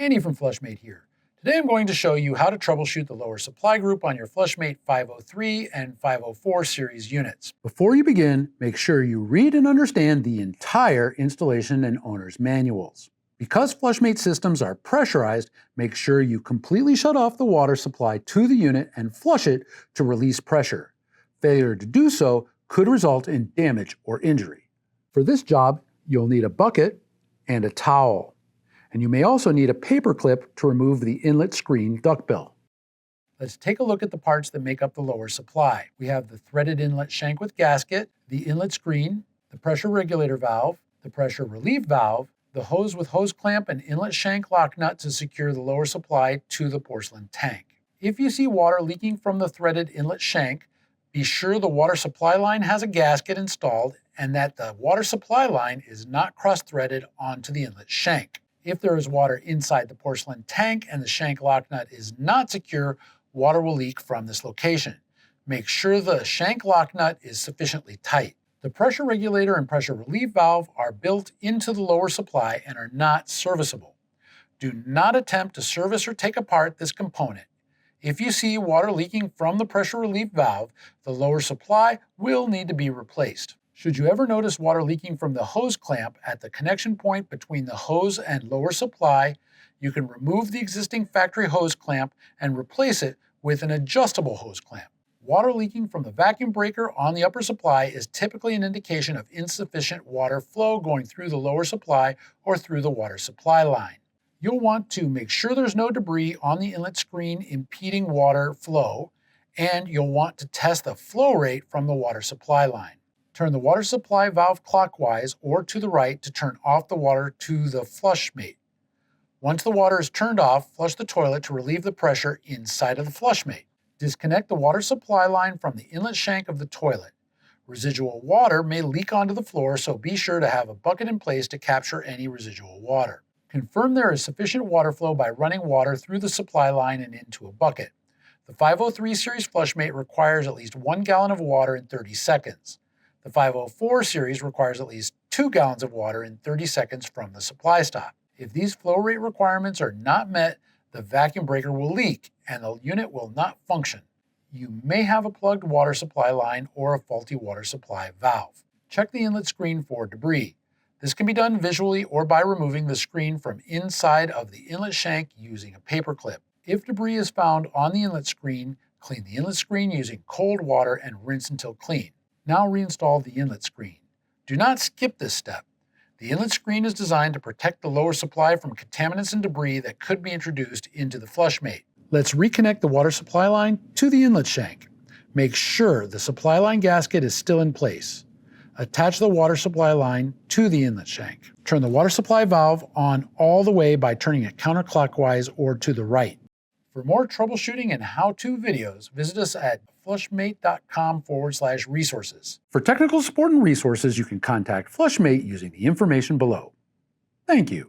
Andy from Flushmate here. Today I'm going to show you how to troubleshoot the lower supply group on your Flushmate 503 and 504 series units. Before you begin, make sure you read and understand the entire installation and owner's manuals. Because Flushmate systems are pressurized, make sure you completely shut off the water supply to the unit and flush it to release pressure. Failure to do so could result in damage or injury. For this job, you'll need a bucket and a towel. And you may also need a paper clip to remove the inlet screen duckbill. Let's take a look at the parts that make up the lower supply. We have the threaded inlet shank with gasket, the inlet screen, the pressure regulator valve, the pressure relief valve, the hose with hose clamp and inlet shank lock nut to secure the lower supply to the porcelain tank. If you see water leaking from the threaded inlet shank, be sure the water supply line has a gasket installed and that the water supply line is not cross-threaded onto the inlet shank. If there is water inside the porcelain tank and the shank lock nut is not secure, water will leak from this location. Make sure the shank lock nut is sufficiently tight. The pressure regulator and pressure relief valve are built into the lower supply and are not serviceable. Do not attempt to service or take apart this component. If you see water leaking from the pressure relief valve, the lower supply will need to be replaced. Should you ever notice water leaking from the hose clamp at the connection point between the hose and lower supply, you can remove the existing factory hose clamp and replace it with an adjustable hose clamp. Water leaking from the vacuum breaker on the upper supply is typically an indication of insufficient water flow going through the lower supply or through the water supply line. You'll want to make sure there's no debris on the inlet screen impeding water flow, and you'll want to test the flow rate from the water supply line. Turn the water supply valve clockwise or to the right to turn off the water to the Flushmate. Once the water is turned off, flush the toilet to relieve the pressure inside of the Flushmate. Disconnect the water supply line from the inlet shank of the toilet. Residual water may leak onto the floor, so be sure to have a bucket in place to capture any residual water. Confirm there is sufficient water flow by running water through the supply line and into a bucket. The 503 series Flushmate requires at least 1 gallon of water in 30 seconds. The 504 series requires at least 2 gallons of water in 30 seconds from the supply stop. If these flow rate requirements are not met, the vacuum breaker will leak and the unit will not function. You may have a plugged water supply line or a faulty water supply valve. Check the inlet screen for debris. This can be done visually or by removing the screen from inside of the inlet shank using a paper clip. If debris is found on the inlet screen, clean the inlet screen using cold water and rinse until clean. Now reinstall the inlet screen. Do not skip this step. The inlet screen is designed to protect the lower supply from contaminants and debris that could be introduced into the Flushmate. Let's reconnect the water supply line to the inlet shank. Make sure the supply line gasket is still in place. Attach the water supply line to the inlet shank. Turn the water supply valve on all the way by turning it counterclockwise or to the right. For more troubleshooting and how-to videos, visit us at flushmate.com/resources. For technical support and resources, you can contact Flushmate using the information below. Thank you.